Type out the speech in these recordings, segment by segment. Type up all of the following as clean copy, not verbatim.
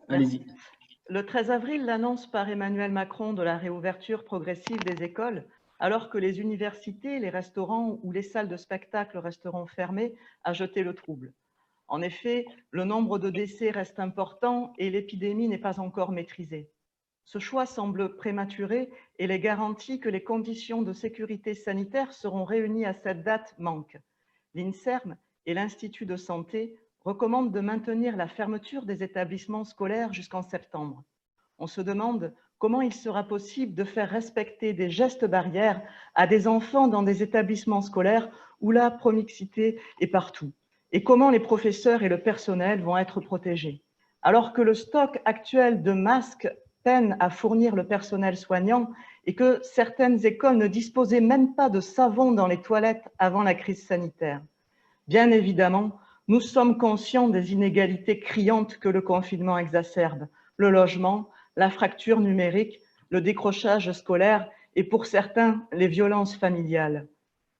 Allez-y. Le 13 avril, l'annonce par Emmanuel Macron de la réouverture progressive des écoles, alors que les universités, les restaurants ou les salles de spectacle resteront fermées, a jeté le trouble. En effet, le nombre de décès reste important et l'épidémie n'est pas encore maîtrisée. Ce choix semble prématuré et les garanties que les conditions de sécurité sanitaire seront réunies à cette date manquent. L'INSERM et l'Institut de santé recommandent de maintenir la fermeture des établissements scolaires jusqu'en septembre. On se demande comment il sera possible de faire respecter des gestes barrières à des enfants dans des établissements scolaires où la promixité est partout, et comment les professeurs et le personnel vont être protégés. Alors que le stock actuel de masques peine à fournir le personnel soignant et que certaines écoles ne disposaient même pas de savon dans les toilettes avant la crise sanitaire. Bien évidemment, nous sommes conscients des inégalités criantes que le confinement exacerbe, le logement, la fracture numérique, le décrochage scolaire et pour certains, les violences familiales.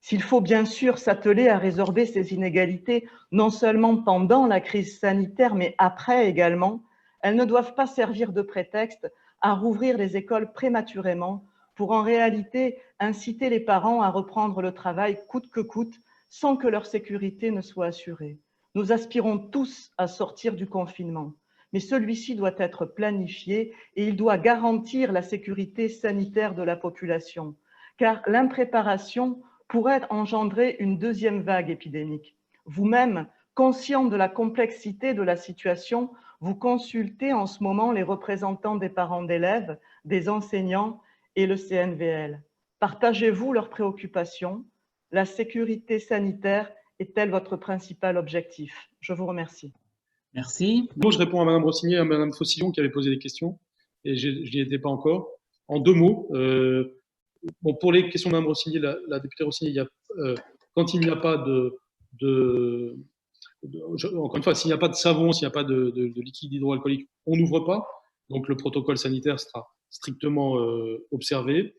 S'il faut bien sûr s'atteler à résorber ces inégalités, non seulement pendant la crise sanitaire, mais après également, elles ne doivent pas servir de prétexte à rouvrir les écoles prématurément pour en réalité inciter les parents à reprendre le travail coûte que coûte, sans que leur sécurité ne soit assurée. Nous aspirons tous à sortir du confinement, mais celui-ci doit être planifié et il doit garantir la sécurité sanitaire de la population, car l'impréparation pourrait engendrer une deuxième vague épidémique. Vous-même, conscient de la complexité de la situation, vous consultez en ce moment les représentants des parents d'élèves, des enseignants et le CNVL. Partagez-vous leurs préoccupations? La sécurité sanitaire est-elle votre principal objectif? Je vous remercie. Merci. Moi, je réponds à Mme Rossigny et à Mme Faucillon qui avaient posé des questions, et je n'y étais pas encore. En deux mots, bon, pour les questions de Mme Rossigny, la députée Rossigny, quand il n'y a pas encore une fois, s'il n'y a pas de savon, s'il n'y a pas de liquide hydroalcoolique, on n'ouvre pas. Donc le protocole sanitaire sera strictement observé.